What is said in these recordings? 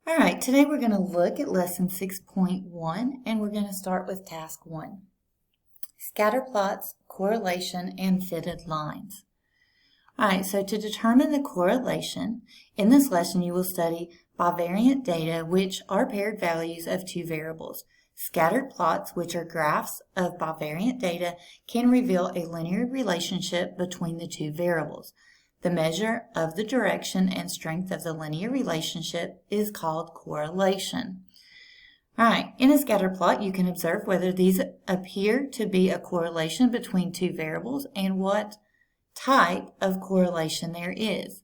All right, today we're going to look at lesson 6.1 and we're going to start with task 1. Scatter plots, correlation, and fitted lines. All right, so to determine the correlation, in this lesson you will study bivariate data, which are paired values of two variables. Scattered plots, which are graphs of bivariate data, can reveal a linear relationship between the two variables. The measure of the direction and strength of the linear relationship is called correlation. All right, in a scatter plot, you can observe whether these appear to be a correlation between two variables and what type of correlation there is.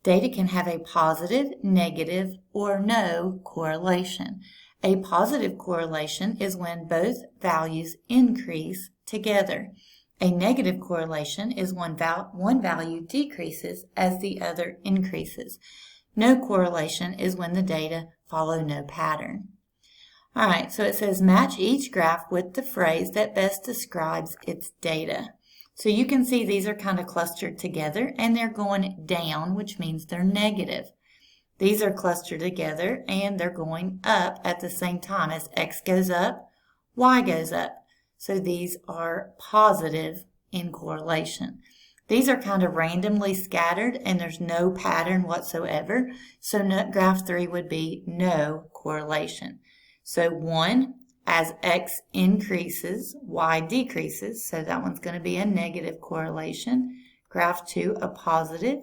Data can have a positive, negative, or no correlation. A positive correlation is when both values increase together. A negative correlation is when one value decreases as the other increases. No correlation is when the data follow no pattern. All right, so it says match each graph with the phrase that best describes its data. So you can see these are kind of clustered together and they're going down, which means they're negative. These are clustered together and they're going up at the same time. As X goes up, Y goes up. So these are positive in correlation. These are kind of randomly scattered and there's no pattern whatsoever. So graph 3 would be no correlation. So 1, as X increases, Y decreases. So that one's going to be a negative correlation. Graph 2, a positive.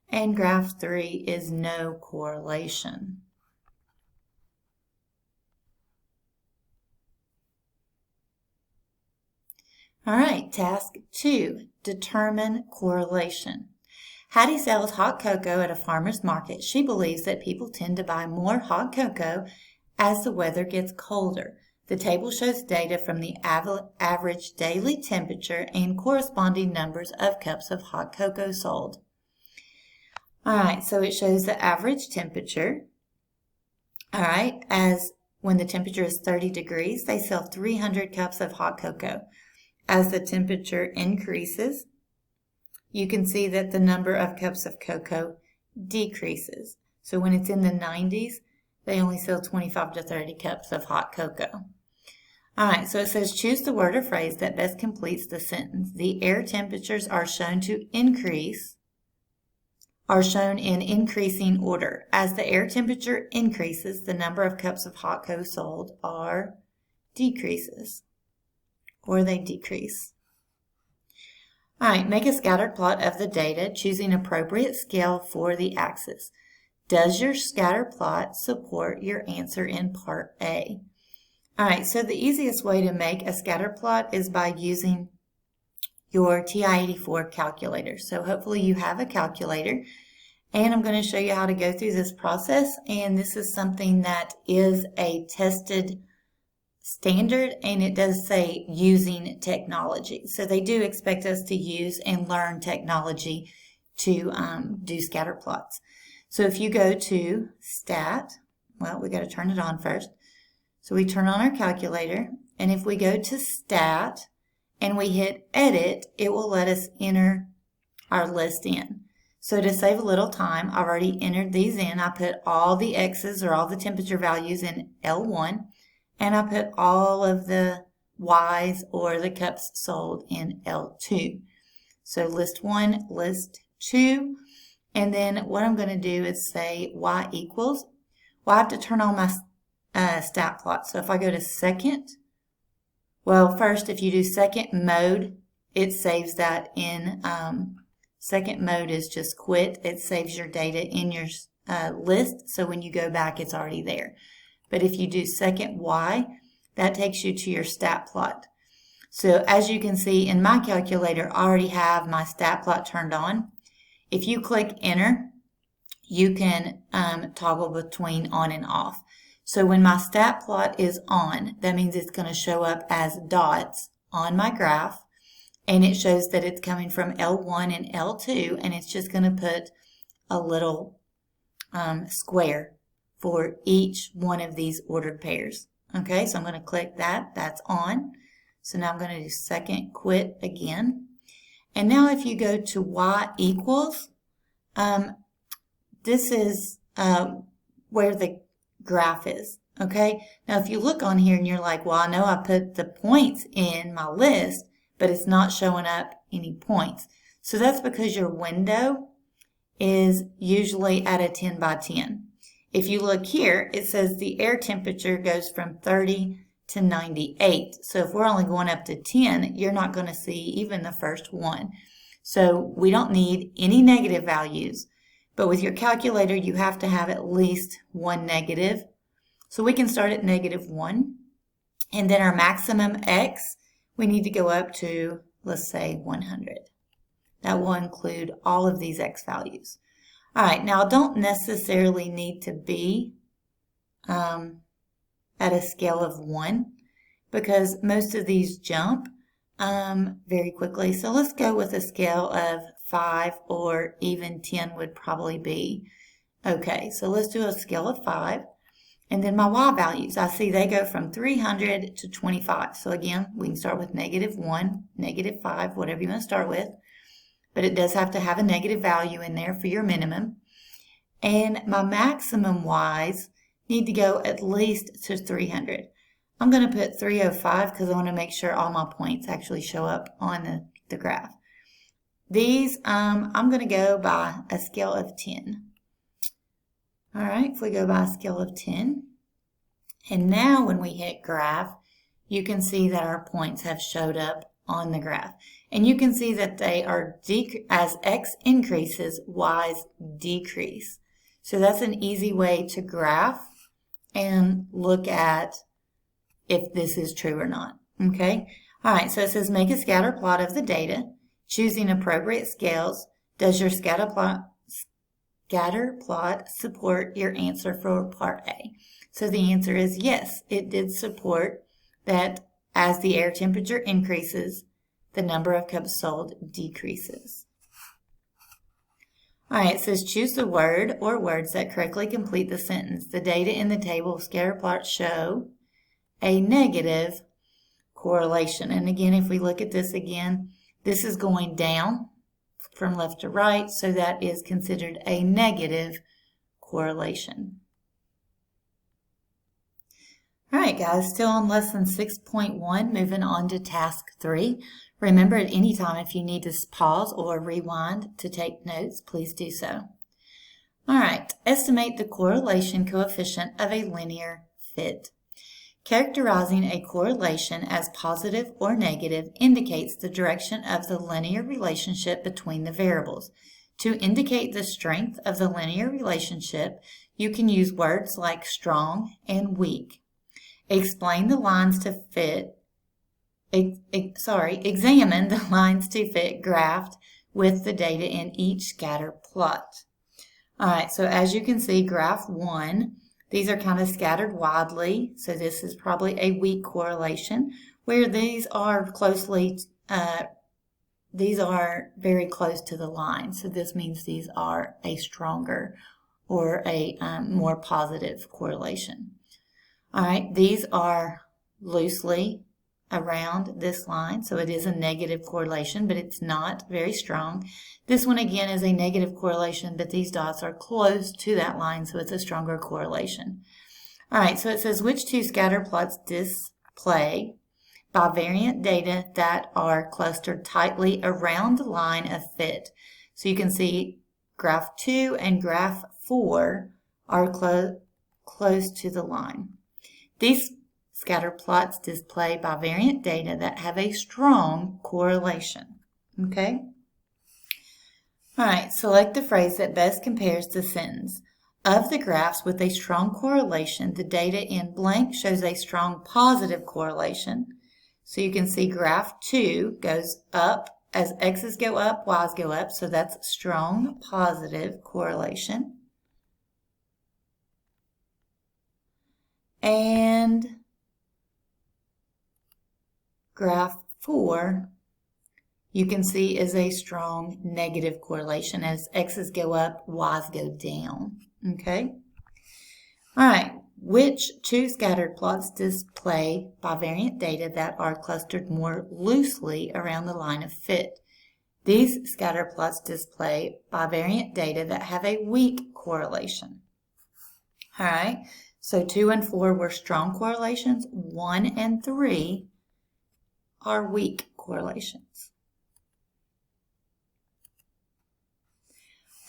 And graph 3 is no correlation. All right, task 2, determine correlation. Hattie sells hot cocoa at a farmer's market. She believes that people tend to buy more hot cocoa as the weather gets colder. The table shows data from the average daily temperature and corresponding numbers of cups of hot cocoa sold. All right, so it shows the average temperature. All right, as when the temperature is 30 degrees, they sell 300 cups of hot cocoa. As the temperature increases, you can see that the number of cups of cocoa decreases. So when it's in the 90s, they only sell 25 to 30 cups of hot cocoa. All right, so it says choose the word or phrase that best completes the sentence. The air temperatures are shown in increasing order. As the air temperature increases, the number of cups of hot cocoa sold decreases. Or they decrease. All right, make a scattered plot of the data, choosing appropriate scale for the axis. Does your scatter plot support your answer in part A? All right, so the easiest way to make a scatter plot is by using your TI-84 calculator. So hopefully you have a calculator, and I'm going to show you how to go through this process, and this is something that is a tested standard, and it does say using technology. So they do expect us to use and learn technology to do scatter plots. So if you go to Stat, well, we got to turn it on first. So we turn on our calculator, and if we go to Stat and we hit Edit, it will let us enter our list in. So to save a little time, I've already entered these in. I put all the X's or all the temperature values in L1. And I put all of the Y's or the cups sold in L2. So list 1, list 2. And then what I'm going to do is say Y equals. Well, I have to turn on my stat plot. So if I go to second, well, first, if you do second mode, it saves that in second mode is just quit. It saves your data in your list. So when you go back, it's already there. But if you do second Y, that takes you to your stat plot. So as you can see in my calculator, I already have my stat plot turned on. If you click enter, you can toggle between on and off. So when my stat plot is on, that means it's going to show up as dots on my graph. And it shows that it's coming from L1 and L2. And it's just going to put a little square for each one of these ordered pairs. Okay, so I'm going to click that. That's on. So now I'm going to do second quit again. And now if you go to Y equals, this is where the graph is. Okay, now if you look on here and you're like, well, I know I put the points in my list, but it's not showing up any points. So that's because your window is usually at a 10 by 10. If you look here, it says the air temperature goes from 30 to 98. So if we're only going up to 10, you're not going to see even the first one. So we don't need any negative values. But with your calculator, you have to have at least one negative. So we can start at -1. And then our maximum x, we need to go up to, let's say, 100. That will include all of these x values. All right, now I don't necessarily need to be at a scale of 1 because most of these jump very quickly. So let's go with a scale of 5 or even 10 would probably be okay. So let's do a scale of 5. And then my y values, I see they go from 300 to 25. So again, we can start with -1, -5, whatever you want to start with. But it does have to have a negative value in there for your minimum. And my maximum y's need to go at least to 300. I'm going to put 305 because I want to make sure all my points actually show up on the graph. These, I'm going to go by a scale of 10. All right, if we go by a scale of 10, and now when we hit graph, you can see that our points have showed up on the graph. And you can see that they are, as x increases, y's decrease. So that's an easy way to graph and look at if this is true or not. Okay? All right, so it says make a scatter plot of the data, choosing appropriate scales. Does your scatter plot support your answer for part A? So the answer is yes, it did support that as the air temperature increases, the number of cups sold decreases. All right, it says choose the word or words that correctly complete the sentence. The data in the table of scatter plots show a negative correlation. And again, if we look at this again, this is going down from left to right, so that is considered a negative correlation. All right, guys, still on lesson 6.1, moving on to task 3. Remember, at any time, if you need to pause or rewind to take notes, please do so. All right, estimate the correlation coefficient of a linear fit. Characterizing a correlation as positive or negative indicates the direction of the linear relationship between the variables. To indicate the strength of the linear relationship, you can use words like strong and weak. Examine the lines to fit graphed with the data in each scatter plot. All right, so as you can see, graph 1, these are kind of scattered widely, so this is probably a weak correlation, where these are very close to the line. So this means these are a stronger or a more positive correlation. All right, these are loosely around this line, so it is a negative correlation, but it's not very strong. This one again is a negative correlation, but these dots are close to that line, so it's a stronger correlation. All right, so it says which two scatter plots display bivariant data that are clustered tightly around the line of fit. So you can see graph 2 and graph 4 are close to the line. These scatter plots display bivariant data that have a strong correlation. Okay? All right, select the phrase that best compares the sentence. Of the graphs with a strong correlation, the data in blank shows a strong positive correlation. So you can see graph 2 goes up. As x's go up, y's go up. So that's strong positive correlation. And graph 4, you can see is a strong negative correlation. As x's go up, y's go down. Okay? All right. Which two scattered plots display bivariant data that are clustered more loosely around the line of fit? These scatter plots display bivariant data that have a weak correlation. All right. So 2 and 4 were strong correlations. 1 and 3 are weak correlations.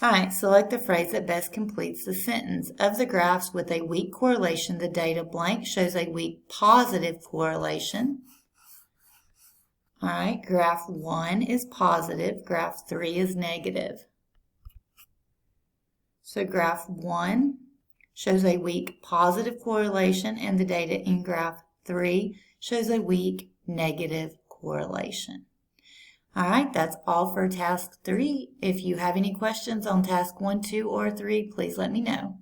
All right, select the phrase that best completes the sentence. Of the graphs with a weak correlation, the data blank shows a weak positive correlation. All right, graph 1 is positive, graph 3 is negative. So graph 1 shows a weak positive correlation, and the data in graph 3 shows a weak negative correlation. All right, that's all for task 3. If you have any questions on task 1, 2, or 3, please let me know.